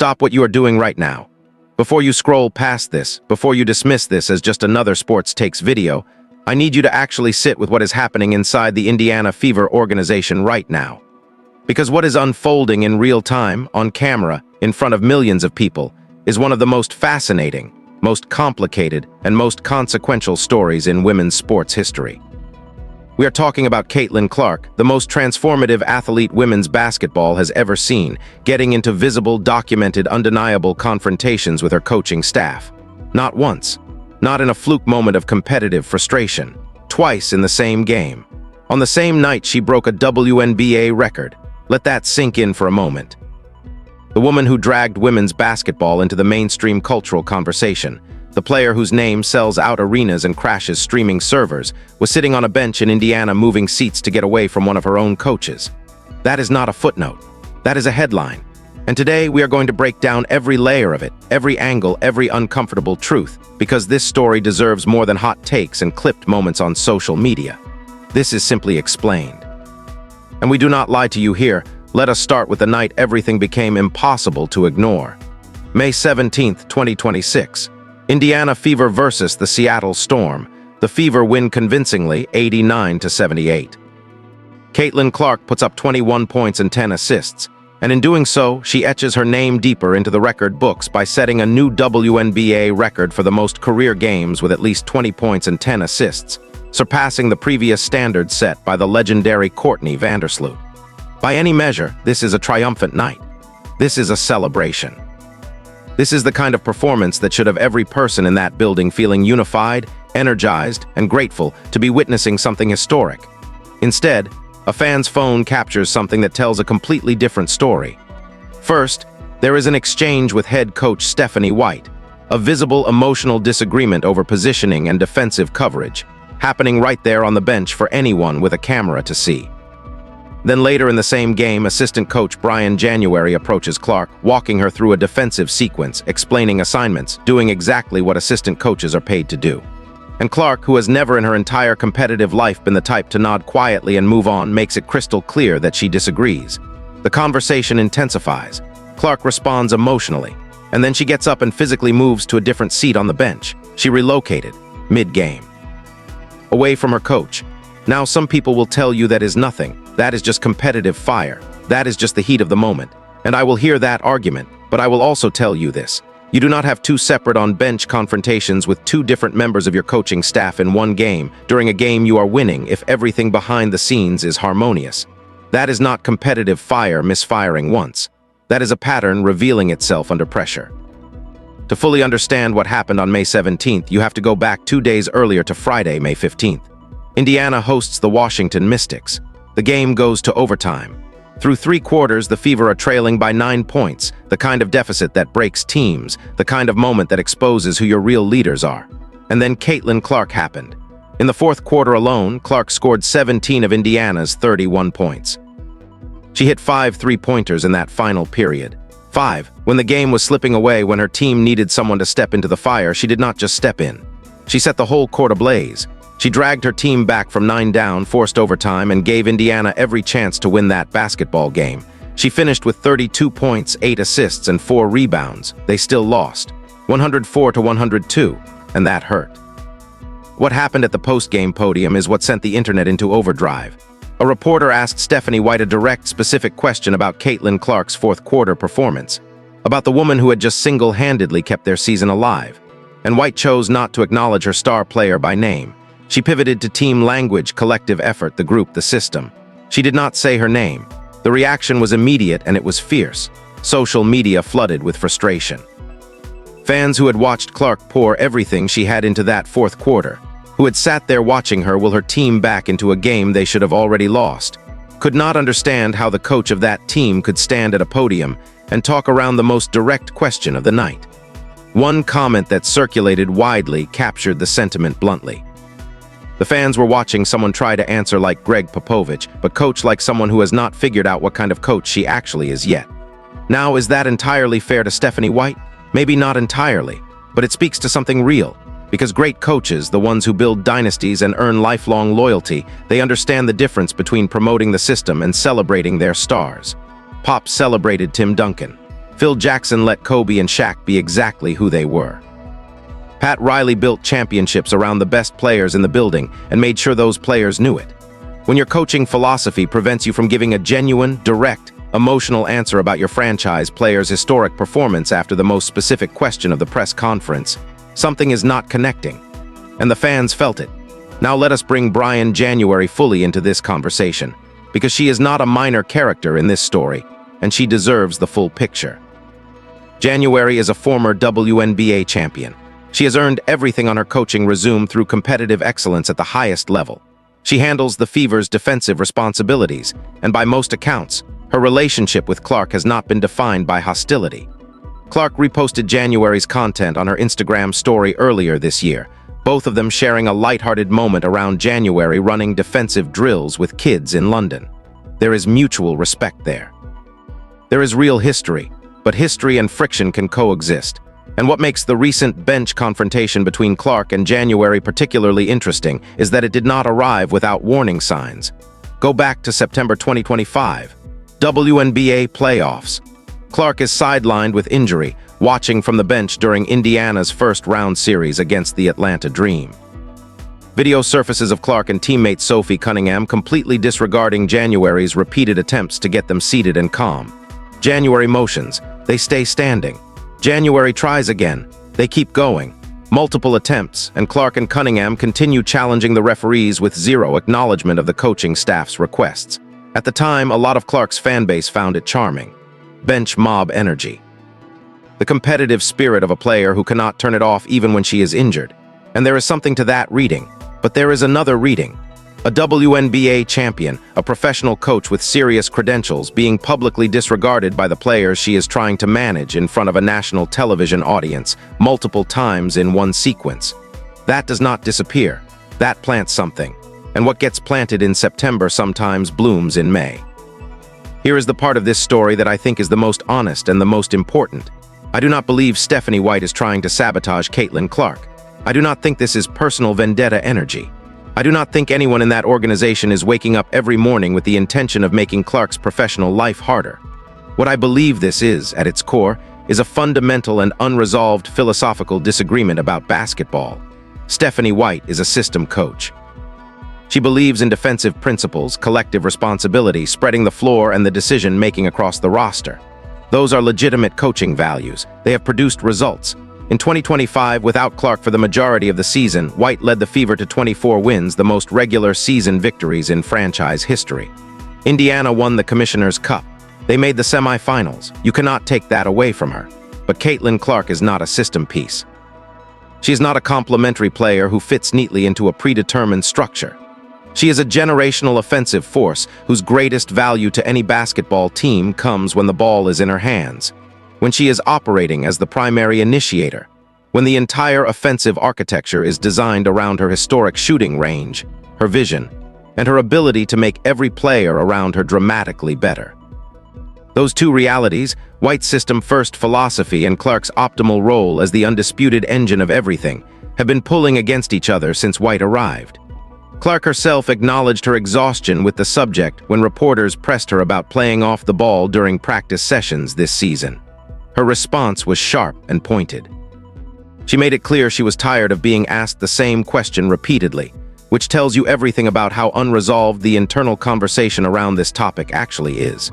stop what you are doing right now. Before you scroll past this, before you dismiss this as just another sports takes video, I need you to actually sit with what is happening inside the Indiana Fever organization right now. Because what is unfolding in real time, on camera, in front of millions of people, is one of the most fascinating, most complicated, and most consequential stories in women's sports history. We are talking about Caitlyn Clark, the most transformative athlete women's basketball has ever seen, getting into visible, documented, undeniable confrontations with her coaching staff. Not once, not in a fluke moment of competitive frustration, twice in the same game. On the same night she broke a WNBA record. Let that sink in for a moment. The woman who dragged women's basketball into the mainstream cultural conversation, the player whose name sells out arenas and crashes streaming servers, was sitting on a bench in Indiana moving seats to get away from one of her own coaches. That is not a footnote. That is a headline. And today we are going to break down every layer of it, every angle, every uncomfortable truth, because this story deserves more than hot takes and clipped moments on social media. This is simply explained. And we do not lie to you here. Let us start with the night everything became impossible to ignore. May 17, 2026. Indiana Fever versus the Seattle Storm. The Fever win convincingly, 89-78. Caitlyn Clark puts up 21 points and 10 assists, and in doing so, she etches her name deeper into the record books by setting a new WNBA record for the most career games with at least 20 points and 10 assists, surpassing the previous standard set by the legendary Courtney Vandersloot. By any measure, this is a triumphant night. This is a celebration. This is the kind of performance that should have every person in that building feeling unified, energized, and grateful to be witnessing something historic. Instead, a fan's phone captures something that tells a completely different story. First, there is an exchange with head coach Stephanie White, a visible emotional disagreement over positioning and defensive coverage, happening right there on the bench for anyone with a camera to see. Then later in the same game, assistant coach Brian January approaches Clark, walking her through a defensive sequence, explaining assignments, doing exactly what assistant coaches are paid to do. And Clark, who has never in her entire competitive life been the type to nod quietly and move on, makes it crystal clear that she disagrees. The conversation intensifies. Clark responds emotionally, and then she gets up and physically moves to a different seat on the bench. She relocated, mid-game. Away from her coach. Now some people will tell you that is nothing. That is just competitive fire. That is just the heat of the moment. And I will hear that argument, but I will also tell you this. You do not have two separate on-bench confrontations with two different members of your coaching staff in one game, during a game you are winning if everything behind the scenes is harmonious. That is not competitive fire misfiring once. That is a pattern revealing itself under pressure. To fully understand what happened on May 17th, you have to go back 2 days earlier to Friday, May 15th. Indiana hosts the Washington Mystics. The game goes to overtime. Through 3 quarters, the Fever are trailing by 9 points, the kind of deficit that breaks teams, the kind of moment that exposes who your real leaders are. And then Caitlyn Clark happened. In the 4th quarter alone, Clark scored 17 of Indiana's 31 points. She hit 5 3-pointers in that final period. 5. When the game was slipping away, when her team needed someone to step into the fire, she did not just step in. She set the whole court ablaze. She dragged her team back from 9 down, forced overtime, and gave Indiana every chance to win that basketball game. She finished with 32 points, 8 assists, and 4 rebounds. They still lost, 104-102, and that hurt. What happened at the post-game podium is what sent the internet into overdrive. A reporter asked Stephanie White a direct, specific question about Caitlyn Clark's 4th quarter performance, about the woman who had just single-handedly kept their season alive. And White chose not to acknowledge her star player by name. She pivoted to team language, collective effort, the group, the system. She did not say her name. The reaction was immediate and it was fierce. Social media flooded with frustration. Fans who had watched Clark pour everything she had into that 4th quarter, who had sat there watching her will her team back into a game they should have already lost, could not understand how the coach of that team could stand at a podium and talk around the most direct question of the night. One comment that circulated widely captured the sentiment bluntly. The fans were watching someone try to answer like Greg Popovich, but coach like someone who has not figured out what kind of coach she actually is yet. Now, is that entirely fair to Stephanie White? Maybe not entirely, but it speaks to something real. Because great coaches, the ones who build dynasties and earn lifelong loyalty, they understand the difference between promoting the system and celebrating their stars. Pop celebrated Tim Duncan. Phil Jackson let Kobe and Shaq be exactly who they were. Pat Riley built championships around the best players in the building and made sure those players knew it. When your coaching philosophy prevents you from giving a genuine, direct, emotional answer about your franchise player's historic performance after the most specific question of the press conference, something is not connecting. And the fans felt it. Now let us bring Brian January fully into this conversation, because she is not a minor character in this story, and she deserves the full picture. January is a former WNBA champion. She has earned everything on her coaching resume through competitive excellence at the highest level. She handles the Fever's defensive responsibilities, and by most accounts, her relationship with Clark has not been defined by hostility. Clark reposted January's content on her Instagram story earlier this year, both of them sharing a lighthearted moment around January running defensive drills with kids in London. There is mutual respect there. There is real history, but history and friction can coexist. And what makes the recent bench confrontation between Clark and January particularly interesting is that it did not arrive without warning signs. Go back to September 2025. WNBA playoffs. Clark is sidelined with injury, watching from the bench during Indiana's first-round series against the Atlanta Dream. Video surfaces of Clark and teammate Sophie Cunningham completely disregarding January's repeated attempts to get them seated and calm. January motions. They stay standing. January tries again. They keep going. Multiple attempts, and Clark and Cunningham continue challenging the referees with zero acknowledgement of the coaching staff's requests. At the time, a lot of Clark's fan base found it charming. Bench mob energy. The competitive spirit of a player who cannot turn it off even when she is injured. And there is something to that reading. But there is another reading. A WNBA champion, a professional coach with serious credentials, being publicly disregarded by the players she is trying to manage in front of a national television audience multiple times in one sequence. That does not disappear. That plants something. And what gets planted in September sometimes blooms in May. Here is the part of this story that I think is the most honest and the most important. I do not believe Stephanie White is trying to sabotage Caitlyn Clark. I do not think this is personal vendetta energy. I do not think anyone in that organization is waking up every morning with the intention of making Clark's professional life harder. What I believe this is, at its core, is a fundamental and unresolved philosophical disagreement about basketball. Stephanie White is a system coach. She believes in defensive principles, collective responsibility, spreading the floor, and the decision-making across the roster. Those are legitimate coaching values. They have produced results. In 2025, without Clark for the majority of the season, White led the Fever to 24 wins, the most regular season victories in franchise history. Indiana won the Commissioner's Cup. They made the semifinals. You cannot take that away from her. But Caitlyn Clark is not a system piece. She is not a complementary player who fits neatly into a predetermined structure. She is a generational offensive force whose greatest value to any basketball team comes when the ball is in her hands, when she is operating as the primary initiator, when the entire offensive architecture is designed around her historic shooting range, her vision, and her ability to make every player around her dramatically better. Those two realities, White's system-first philosophy and Clark's optimal role as the undisputed engine of everything, have been pulling against each other since White arrived. Clark herself acknowledged her exhaustion with the subject when reporters pressed her about playing off the ball during practice sessions this season. Her response was sharp and pointed. She made it clear she was tired of being asked the same question repeatedly, which tells you everything about how unresolved the internal conversation around this topic actually is.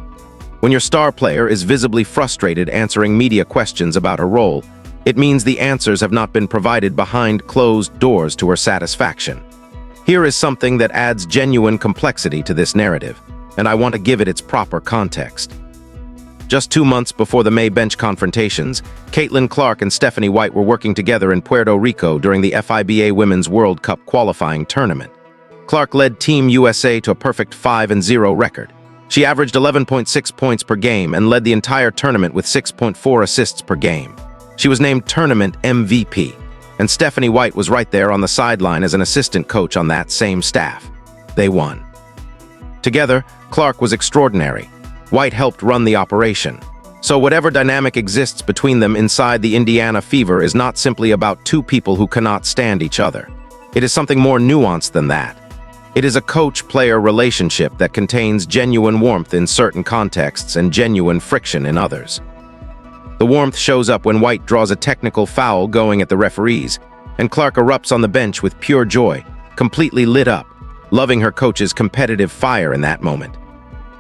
When your star player is visibly frustrated answering media questions about her role, it means the answers have not been provided behind closed doors to her satisfaction. Here is something that adds genuine complexity to this narrative, and I want to give it its proper context. Just 2 months before the May bench confrontations, Caitlyn Clark and Stephanie White were working together in Puerto Rico during the FIBA Women's World Cup qualifying tournament. Clark led Team USA to a perfect 5-0 record. She averaged 11.6 points per game and led the entire tournament with 6.4 assists per game. She was named Tournament MVP, and Stephanie White was right there on the sideline as an assistant coach on that same staff. They won. Together, Clark was extraordinary. White helped run the operation. So whatever dynamic exists between them inside the Indiana Fever is not simply about two people who cannot stand each other. It is something more nuanced than that. It is a coach-player relationship that contains genuine warmth in certain contexts and genuine friction in others. The warmth shows up when White draws a technical foul going at the referees, and Clark erupts on the bench with pure joy, completely lit up, loving her coach's competitive fire in that moment.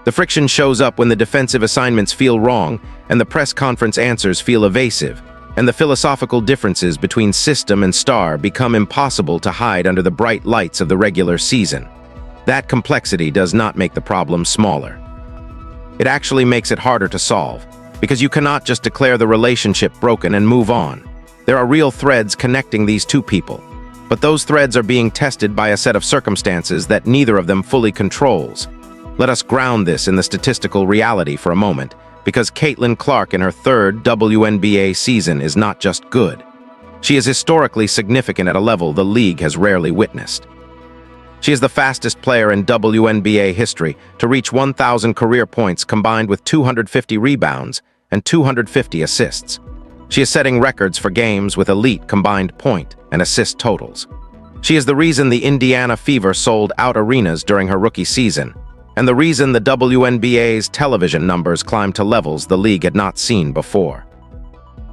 The friction shows up when the defensive assignments feel wrong and the press conference answers feel evasive, and the philosophical differences between system and star become impossible to hide under the bright lights of the regular season. That complexity does not make the problem smaller. It actually makes it harder to solve, because you cannot just declare the relationship broken and move on. There are real threads connecting these two people, but those threads are being tested by a set of circumstances that neither of them fully controls. Let us ground this in the statistical reality for a moment, because Caitlyn Clark in her third WNBA season is not just good. She is historically significant at a level the league has rarely witnessed. She is the fastest player in WNBA history to reach 1,000 career points combined with 250 rebounds and 250 assists. She is setting records for games with elite combined point and assist totals. She is the reason the Indiana Fever sold out arenas during her rookie season, and the reason the WNBA's television numbers climbed to levels the league had not seen before.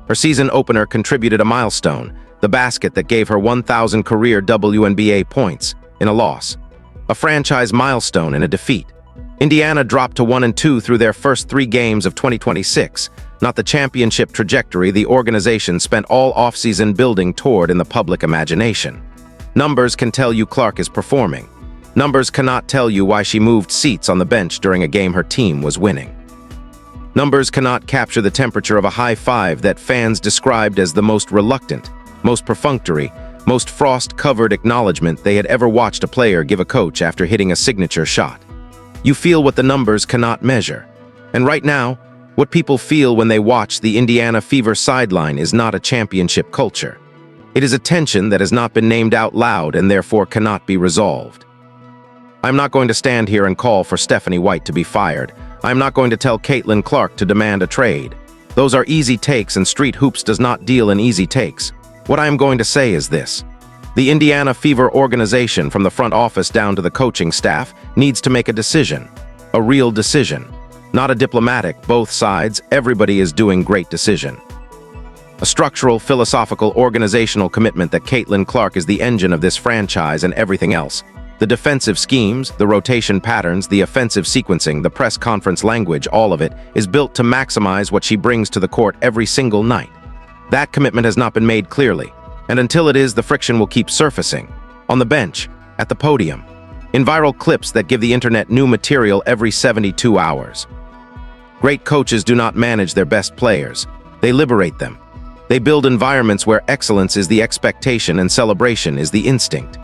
Her season opener contributed a milestone, the basket that gave her 1,000 career WNBA points in a loss, a franchise milestone in a defeat. Indiana dropped to 1-2 through their first 3 games of 2026, not the championship trajectory the organization spent all offseason building toward in the public imagination. Numbers can tell you Clark is performing. Numbers cannot tell you why she moved seats on the bench during a game her team was winning. Numbers cannot capture the temperature of a high five that fans described as the most reluctant, most perfunctory, most frost-covered acknowledgement they had ever watched a player give a coach after hitting a signature shot. You feel what the numbers cannot measure. And right now, what people feel when they watch the Indiana Fever sideline is not a championship culture. It is a tension that has not been named out loud and therefore cannot be resolved. I'm not going to stand here and call for Stephanie White to be fired. I'm not going to tell Caitlyn Clark to demand a trade. Those are easy takes, and Street Hoops does not deal in easy takes. What I am going to say is this. The Indiana Fever organization, from the front office down to the coaching staff, needs to make a decision. A real decision. Not a diplomatic, both sides, everybody is doing great decision. A structural, philosophical, organizational commitment that Caitlyn Clark is the engine of this franchise and everything else. The defensive schemes, the rotation patterns, the offensive sequencing, the press conference language, all of it is built to maximize what she brings to the court every single night. That commitment has not been made clearly, and until it is, the friction will keep surfacing. On the bench, at the podium, in viral clips that give the internet new material every 72 hours. Great coaches do not manage their best players. They liberate them. They build environments where excellence is the expectation and celebration is the instinct.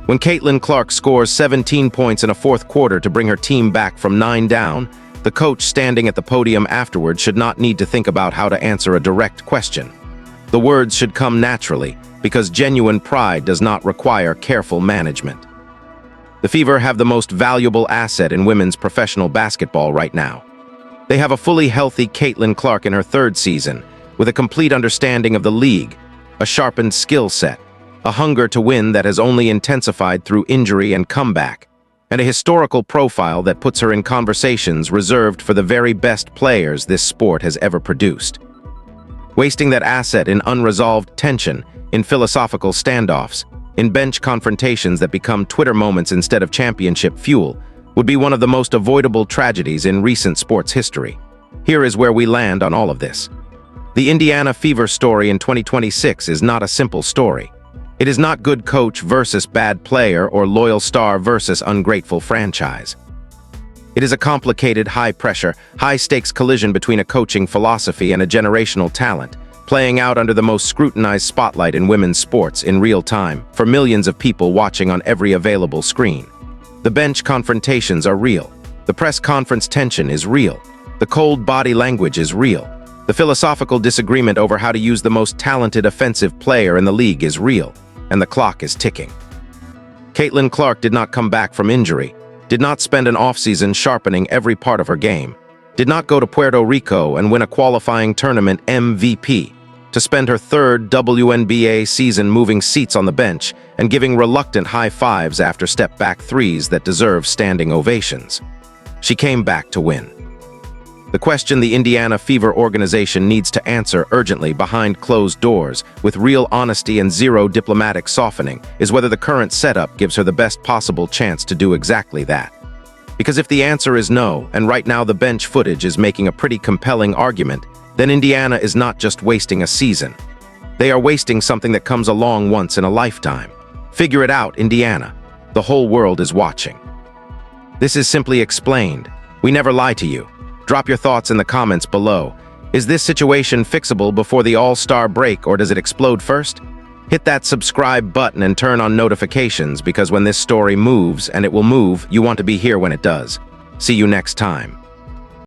When Caitlyn Clark scores 17 points in a fourth quarter to bring her team back from 9 down, the coach standing at the podium afterward should not need to think about how to answer a direct question. The words should come naturally, because genuine pride does not require careful management. The Fever have the most valuable asset in women's professional basketball right now. They have a fully healthy Caitlyn Clark in her third season, with a complete understanding of the league, a sharpened skill set, a hunger to win that has only intensified through injury and comeback, and a historical profile that puts her in conversations reserved for the very best players this sport has ever produced. Wasting that asset in unresolved tension, in philosophical standoffs, in bench confrontations that become Twitter moments instead of championship fuel, would be one of the most avoidable tragedies in recent sports history. Here is where we land on all of this. The Indiana Fever story in 2026 is not a simple story. It is not good coach versus bad player or loyal star versus ungrateful franchise. It is a complicated, high-pressure, high-stakes collision between a coaching philosophy and a generational talent, playing out under the most scrutinized spotlight in women's sports in real time, for millions of people watching on every available screen. The bench confrontations are real. The press conference tension is real. The cold body language is real. The philosophical disagreement over how to use the most talented offensive player in the league is real, and the clock is ticking. Caitlyn Clark did not come back from injury, did not spend an offseason sharpening every part of her game, did not go to Puerto Rico and win a qualifying tournament MVP, to spend her third WNBA season moving seats on the bench and giving reluctant high fives after step-back threes that deserve standing ovations. She came back to win. The question the Indiana Fever organization needs to answer urgently behind closed doors, with real honesty and zero diplomatic softening, is whether the current setup gives her the best possible chance to do exactly that. Because if the answer is no, and right now the bench footage is making a pretty compelling argument, then Indiana is not just wasting a season. They are wasting something that comes along once in a lifetime. Figure it out, Indiana. The whole world is watching. This is simply explained. We never lie to you. Drop your thoughts in the comments below. Is this situation fixable before the All-Star break, or does it explode first? Hit that subscribe button and turn on notifications, because when this story moves, and it will move, you want to be here when it does. See you next time.